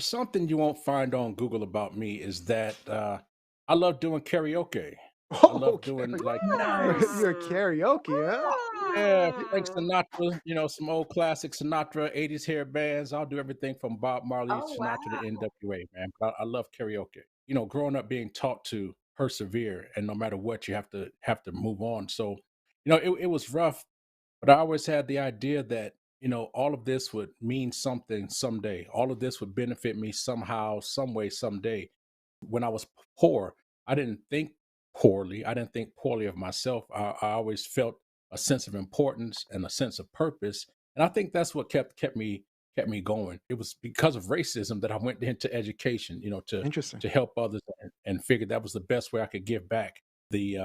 Something you won't find on Google about me is that I love doing karaoke. I Oh, love okay. doing like Nice. You're a karaoke, huh? yeah, You Frank Sinatra, some old classic Sinatra, 80s hair bands. I'll do everything from Bob Marley, Oh, wow. Sinatra to NWA, man. But I love karaoke. Growing up being taught to persevere and no matter what, you have to move on. So, it was rough, but I always had the idea that, all of this would mean something someday. All of this would benefit me somehow, some way, someday. When I was poor, I didn't think poorly. I didn't think poorly of myself. I always felt a sense of importance and a sense of purpose, and I think that's what kept me going. It was because of racism that I went into education, to Interesting. help others, and figured that was the best way I could give back. The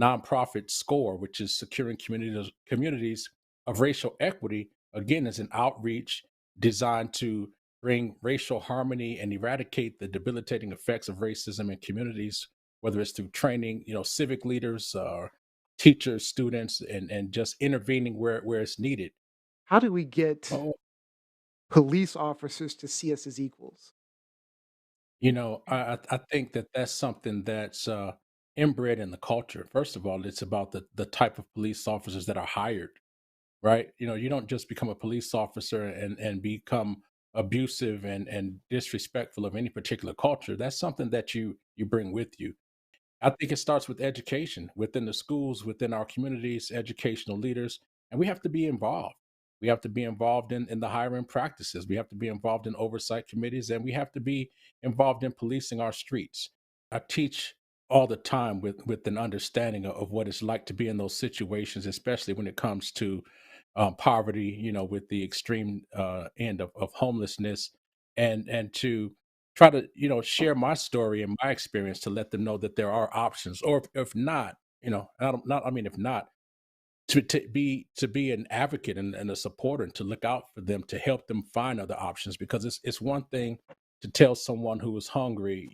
nonprofit SCORE, which is securing communities of racial equity, again, is an outreach designed to bring racial harmony and eradicate the debilitating effects of racism in communities, whether it's through training, civic leaders, teachers, students, and just intervening where it's needed. How do we get Oh, police officers to see us as equals? I think that that's something that's inbred in the culture. First of all, it's about the type of police officers that are hired, right? You don't just become a police officer and become abusive and disrespectful of any particular culture. That's something that you bring with you. I think it starts with education within the schools, within our communities, educational leaders, and we have to be involved. We have to be involved in the hiring practices. We have to be involved in oversight committees, and we have to be involved in policing our streets. I teach all the time with an understanding of what it's like to be in those situations, especially when it comes to poverty. With the extreme end of homelessness, and to try to share my story and my experience to let them know that there are options, or if not, I mean, if not, to be an advocate and a supporter, and to look out for them, to help them find other options, because it's one thing to tell someone who is hungry,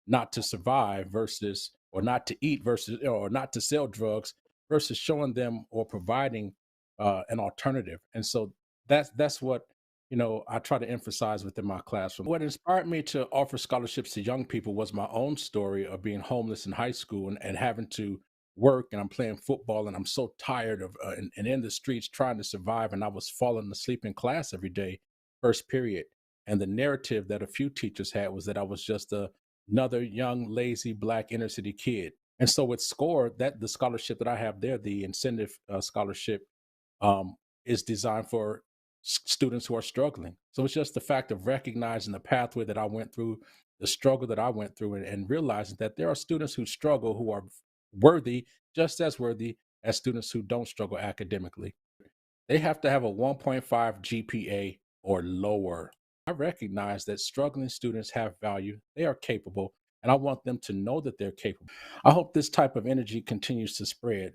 not to survive, versus or not to eat, versus or not to sell drugs, versus showing them or providing an alternative. And so that's what I try to emphasize within my classroom. What inspired me to offer scholarships to young people was my own story of being homeless in high school, and having to work, and I'm playing football, and I'm so tired of and in the streets trying to survive, and I was falling asleep in class every day, first period. And the narrative that a few teachers had was that I was just another young, lazy black inner city kid. And so with SCORE, that the scholarship that I have there, the incentive scholarship, um, is designed for students who are struggling. So it's just the fact of recognizing the pathway that I went through, the struggle that I went through, and realizing that there are students who struggle who are worthy, just as worthy as students who don't struggle academically. They have to have a 1.5 GPA or lower. I recognize that struggling students have value, they are capable, and I want them to know that they're capable. I hope this type of energy continues to spread.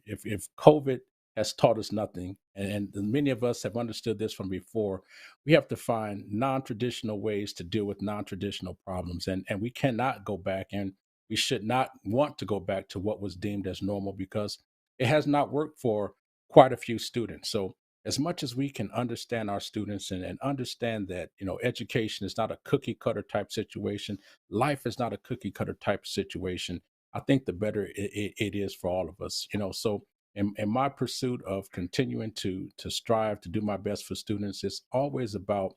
If COVID has taught us nothing, and many of us have understood this from before, we have to find non traditional ways to deal with non traditional problems. And we cannot go back, and we should not want to go back to what was deemed as normal, because it has not worked for quite a few students. So as much as we can understand our students, and understand that education is not a cookie cutter type situation, life is not a cookie cutter type situation, I think the better it is for all of us. So in my pursuit of continuing to strive to do my best for students, it's always about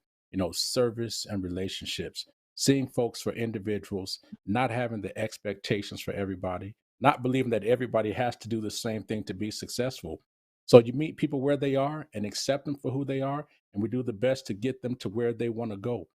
service and relationships, seeing folks for individuals, not having the expectations for everybody, not believing that everybody has to do the same thing to be successful. So you meet people where they are and accept them for who they are, and we do the best to get them to where they want to go.